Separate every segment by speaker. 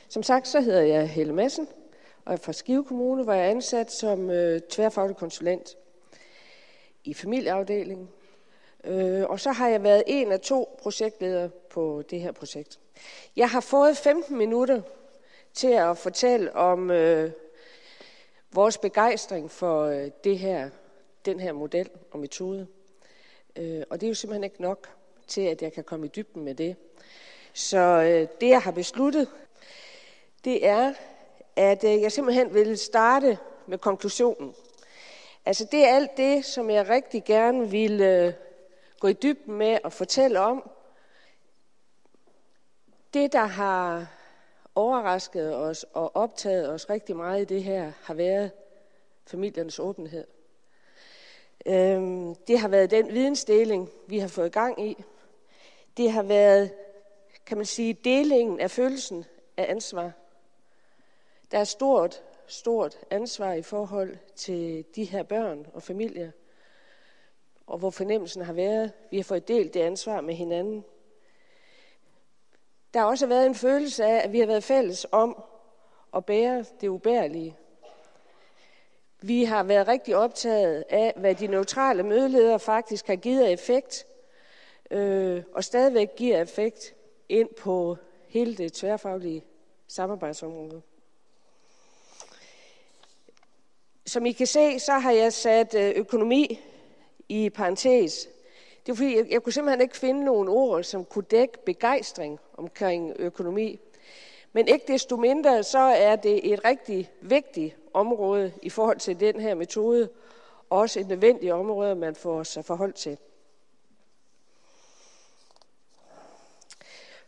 Speaker 1: Som sagt, så hedder jeg Helle Madsen, og er fra Skive Kommune, hvor jeg er ansat som tværfaglig konsulent i familieafdelingen. Og så har jeg været en af 2 projektledere på det her projekt. Jeg har fået 15 minutter til at fortælle om vores begejstring for den her model og metode. Og det er jo simpelthen ikke nok til, at jeg kan komme i dybden med det. Så det, jeg har besluttet, det er, at jeg simpelthen vil starte med konklusionen. Altså det er alt det, som jeg rigtig gerne vil gå i dybden med og fortælle om. Det, der har overrasket os og optaget os rigtig meget i det her, har været familiernes åbenhed. Det har været den vidensdeling, vi har fået gang i. Det har været, kan man sige, delingen af følelsen af ansvar. Der er stort ansvar i forhold til de her børn og familier, og hvor fornemmelsen har været, vi har fået delt det ansvar med hinanden. Der har også været en følelse af, at vi har været fælles om at bære det ubærlige. Vi har været rigtig optaget af, hvad de neutrale mødeledere faktisk har givet af effekt, og stadigvæk giver effekt ind på hele det tværfaglige samarbejdsområde. Som I kan se, så har jeg sat økonomi i parentes. Det er fordi, jeg kunne simpelthen ikke finde nogle ord, som kunne dække begejstring omkring økonomi. Men ikke desto mindre, så er det et rigtig vigtigt område i forhold til den her metode. Også et nødvendigt område, man får sig forhold til.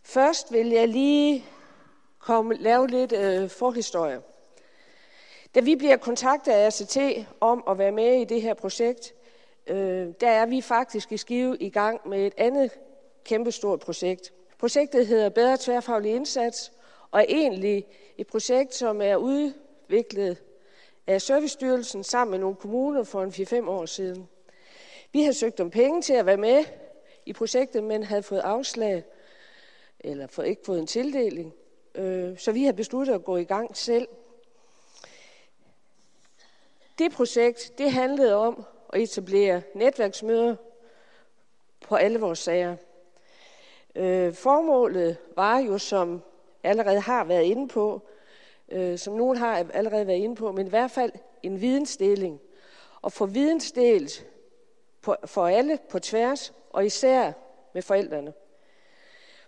Speaker 1: Først vil jeg lige lave lidt forhistorie. Da vi bliver kontaktet af ACT om at være med i det her projekt, der er vi faktisk i Skive i gang med et andet kæmpestort projekt. Projektet hedder Bedre Tværfaglig Indsats, og er egentlig et projekt, som er udviklet af Servicestyrelsen sammen med nogle kommuner for en 4-5 år siden. Vi har søgt om penge til at være med i projektet, men havde fået afslag, eller ikke fået en tildeling. Så vi har besluttet at gå i gang selv. Det projekt, det handlede om at etablere netværksmøder på alle vores sager. Formålet var jo, som allerede har været inde på, som nogen har allerede været inde på, men i hvert fald en vidensdeling. Og få vidensdelt for alle på tværs, og især med forældrene.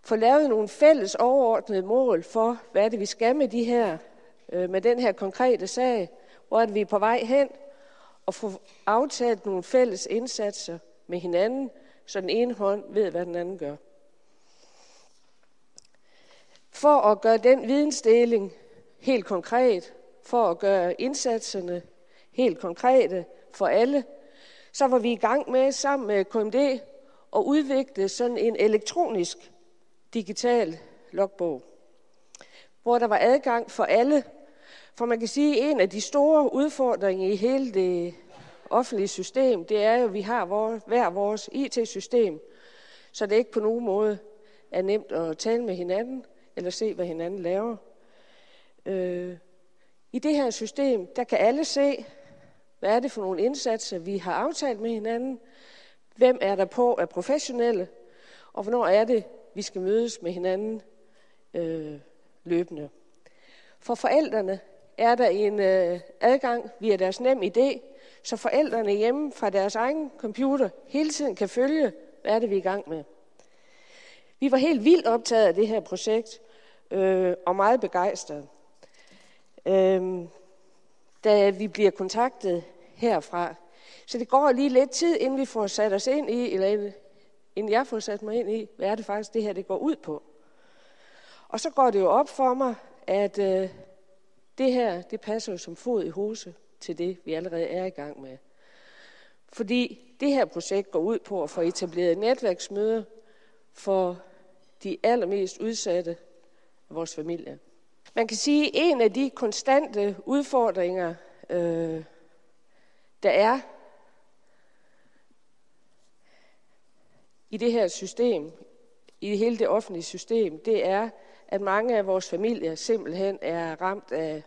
Speaker 1: Få lavet nogle fælles overordnede mål for, hvad er det, vi skal med den her konkrete sag, hvor er det, vi er på vej hen, og få aftalt nogle fælles indsatser med hinanden, så den ene hånd ved, hvad den anden gør. For at gøre den vidensdeling helt konkret, for at gøre indsatserne helt konkrete for alle, så var vi i gang med sammen med KMD at udvikle sådan en elektronisk digital logbog, hvor der var adgang for alle. For man kan sige, at en af de store udfordringer i hele det offentlige system, det er jo, at vi har hver vores IT-system, så det ikke på nogen måde er nemt at tale med hinanden, eller se, hvad hinanden laver. I det her system, der kan alle se, hvad er det for nogle indsatser, vi har aftalt med hinanden, hvem er der på af professionelle, og hvornår er det, vi skal mødes med hinanden løbende. For forældrene er der en adgang via deres NemID, så forældrene hjemme fra deres egen computer hele tiden kan følge, hvad er det, vi er i gang med. Vi var helt vildt optaget af det her projekt, og meget begejstrede. Da vi bliver kontaktet herfra. Så det går lige lidt tid, inden vi får sat os ind i, eller inden jeg får sat mig ind i, hvad er det faktisk, det her det går ud på. Og så går det jo op for mig, at det her, det passer jo som fod i hose til det, vi allerede er i gang med. Fordi det her projekt går ud på at få etableret netværksmøder for de allermest udsatte af vores familie. Man kan sige, at en af de konstante udfordringer, der er, i det her system, i hele det offentlige system, det er, at mange af vores familier simpelthen er ramt af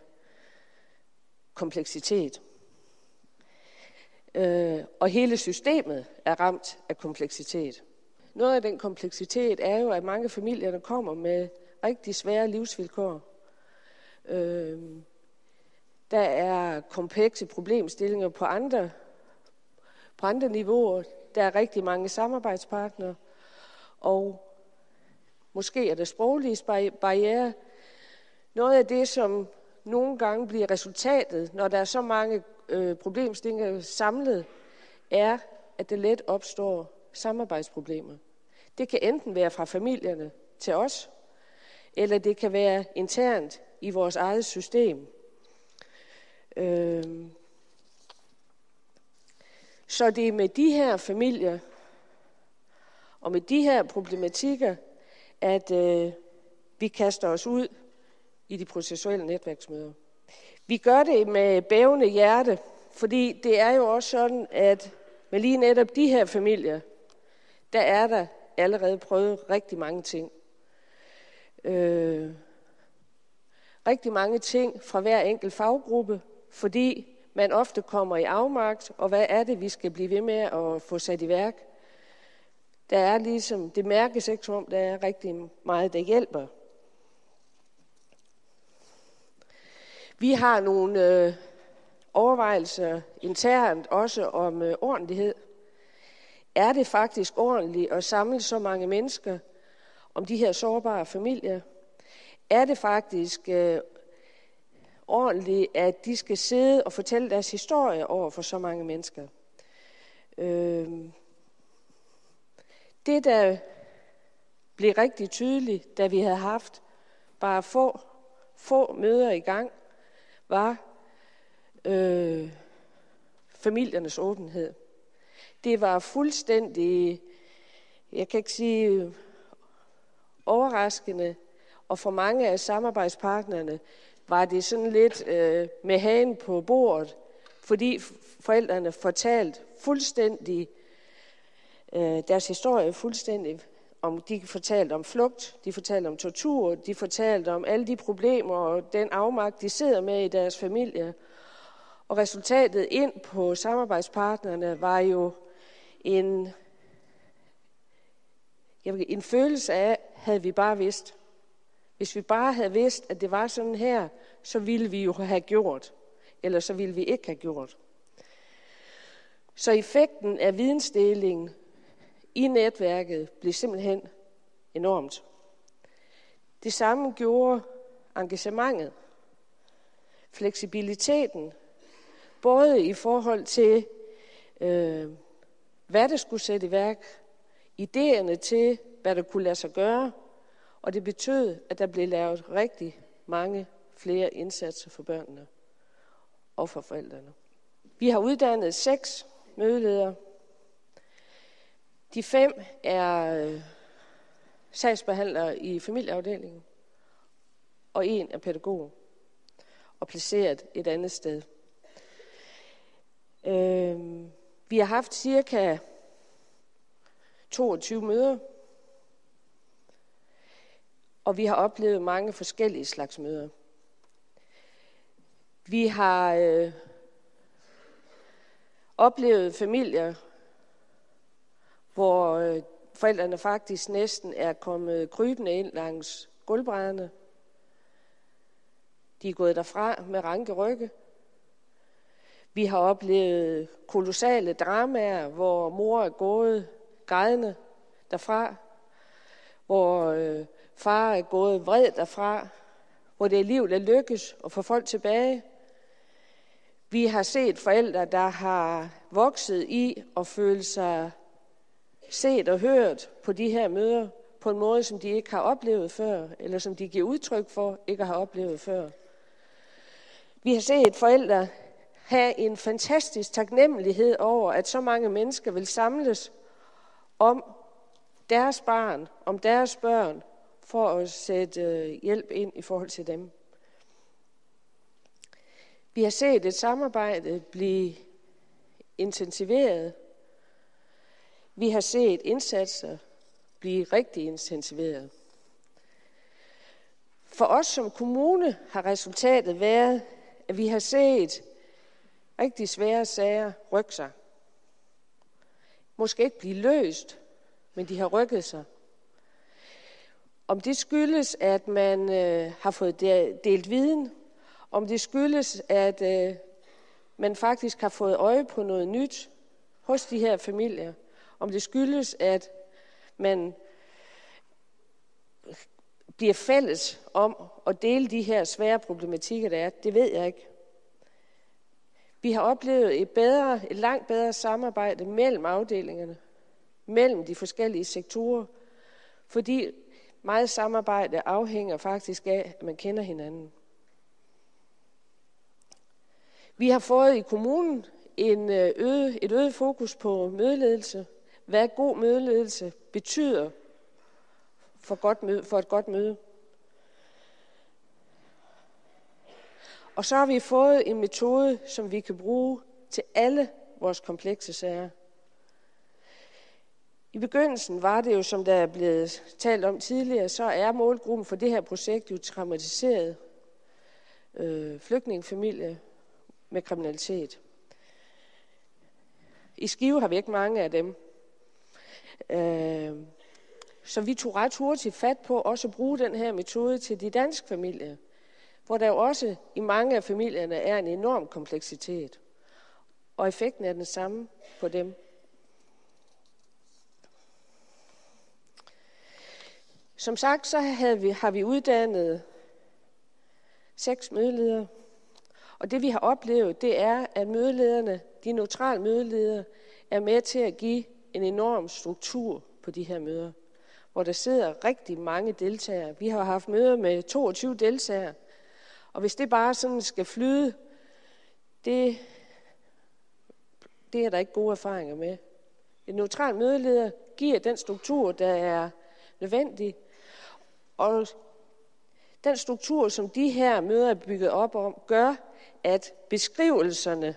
Speaker 1: kompleksitet. Og hele systemet er ramt af kompleksitet. Noget af den kompleksitet er jo, at mange familier kommer med rigtig svære livsvilkår. Der er komplekse problemstillinger på andre niveauer. Der er rigtig mange samarbejdspartnere, og måske er der sproglige barrierer. Noget af det, som nogle gange bliver resultatet, når der er så mange problemstillinger samlet, er, at det let opstår samarbejdsproblemer. Det kan enten være fra familierne til os, eller det kan være internt i vores eget system. Så det er med de her familier og med de her problematikker, at vi kaster os ud i de processuelle netværksmøder. Vi gør det med bævende hjerte, fordi det er jo også sådan, at med lige netop de her familier, der er der allerede prøvet rigtig mange ting. Rigtig mange ting fra hver enkelt faggruppe, fordi man ofte kommer i afmagt, og hvad er det, vi skal blive ved med at få sat i værk? Der er ligesom, det mærkes ikke som om, der er rigtig meget, der hjælper. Vi har nogle overvejelser internt også om ordentlighed. Er det faktisk ordentligt at samle så mange mennesker om de her sårbare familier? Er det faktisk ordentligt, at de skal sidde og fortælle deres historie over for så mange mennesker? Det, der blev rigtig tydeligt, da vi havde haft bare få møder i gang, var familiernes åbenhed. Det var fuldstændig, jeg kan ikke sige overraskende, og for mange af samarbejdspartnerne var det sådan lidt med hagen på bordet, fordi forældrene fortalte fuldstændig deres historie fuldstændig. De fortalte om flugt, de fortalte om tortur, de fortalte om alle de problemer og den afmagt, de sidder med i deres familie. Og resultatet ind på samarbejdspartnerne var jo en følelse af, havde vi bare vidst. Hvis vi bare havde vidst, at det var sådan her, så ville vi jo have gjort, eller så ville vi ikke have gjort. Så effekten af vidensdelingen i netværket blev simpelthen enormt. Det samme gjorde engagementet, fleksibiliteten, både i forhold til, hvad der skulle sætte i værk, idéerne til, hvad der kunne lade sig gøre, og det betød, at der blev lavet rigtig mange flere indsatser for børnene og for forældrene. Vi har uddannet 6 mødeledere. De 5 er sagsbehandlere i familieafdelingen, og 1 er pædagog og placeret et andet sted. Vi har haft cirka 22 møder, og vi har oplevet mange forskellige slags møder. Vi har oplevet familier, hvor forældrene faktisk næsten er kommet krybende ind langs gulvbrædderne. De er gået derfra med ranke rygge. Vi har oplevet kolossale dramaer, hvor mor er gået grædende derfra, hvor far er gået vred derfra, hvor det alligevel lykkes at få folk tilbage. Vi har set forældre, der har vokset i at føle sig set og hørt på de her møder på en måde, som de ikke har oplevet før, eller som de giver udtryk for ikke har oplevet før. Vi har set forældre have en fantastisk taknemmelighed over, at så mange mennesker vil samles om deres barn, om deres børn, for at sætte hjælp ind i forhold til dem. Vi har set et samarbejde blive intensiveret. Vi har set indsatser blive rigtig intensiveret. For os som kommune har resultatet været, at vi har set rigtig svære sager rykke sig. Måske ikke blive løst, men de har rykket sig. Om det skyldes, at man har fået delt viden, om det skyldes, at man faktisk har fået øje på noget nyt hos de her familier, om det skyldes, at man bliver fælles om at dele de her svære problematikker, der er, det ved jeg ikke. Vi har oplevet et langt bedre samarbejde mellem afdelingerne, mellem de forskellige sektorer, fordi meget samarbejde afhænger faktisk af, at man kender hinanden. Vi har fået i kommunen et øget fokus på mødeledelse. Hvad god mødeledelse betyder for et godt møde. Og så har vi fået en metode, som vi kan bruge til alle vores komplekse sager. I begyndelsen var det jo, som der er blevet talt om tidligere, så er målgruppen for det her projekt jo traumatiseret flygtningefamilie med kriminalitet. I Skive har vi ikke mange af dem. Så vi tog ret hurtigt fat på også at bruge den her metode til de danske familier, hvor der jo også i mange af familierne er en enorm kompleksitet. Og effekten er den samme på dem. Som sagt, så har vi uddannet 6 mødeledere. Og det vi har oplevet, det er, at mødelederne, de neutrale mødeledere, er med til at give en enorm struktur på de her møder, hvor der sidder rigtig mange deltagere. Vi har haft møder med 22 deltagere, og hvis det bare sådan skal flyde, det er der ikke gode erfaringer med. En neutral mødeleder giver den struktur, der er nødvendig, og den struktur, som de her møder er bygget op om, gør, at beskrivelserne,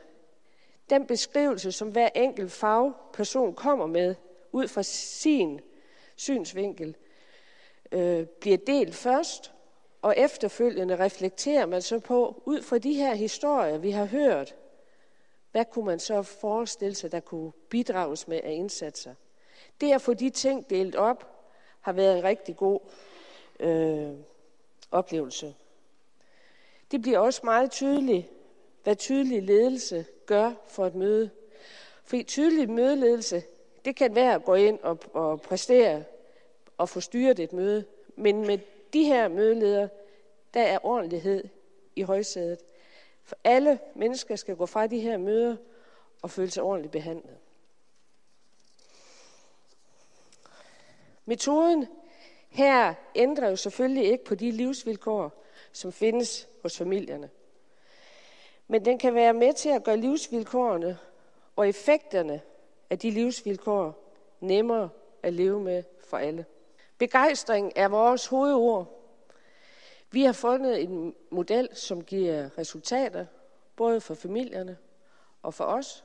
Speaker 1: den beskrivelse, som hver enkelt fagperson kommer med, ud fra sin synsvinkel, bliver delt først, og efterfølgende reflekterer man så på, ud fra de her historier, vi har hørt, hvad kunne man så forestille sig, der kunne bidrages med af indsatser. Det at få de ting delt op, har været en rigtig god oplevelse. Det bliver også meget tydeligt, hvad tydelig ledelse gør for et møde. For tydelig mødeledelse, det kan være at gå ind og præstere og få styret et møde. Men med de her mødeledere, der er ordentlighed i højsædet. For alle mennesker skal gå fra de her møder og føle sig ordentligt behandlet. Metoden her ændrer jo selvfølgelig ikke på de livsvilkår, som findes hos familierne. Men den kan være med til at gøre livsvilkårene og effekterne af de livsvilkår nemmere at leve med for alle. Begejstring er vores hovedord. Vi har fundet en model, som giver resultater, både for familierne og for os.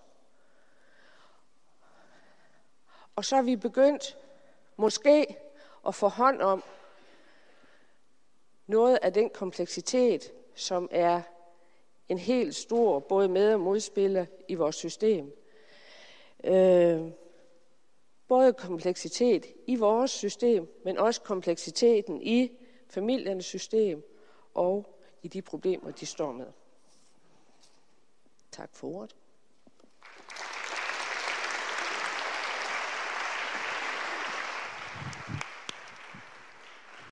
Speaker 1: Og så er vi begyndt måske at få hånd om noget af den kompleksitet, som er en helt stor både med- og modspiller i vores system. Både kompleksitet i vores system, men også kompleksiteten i familiernes system og i de problemer, de står med. Tak for ordet.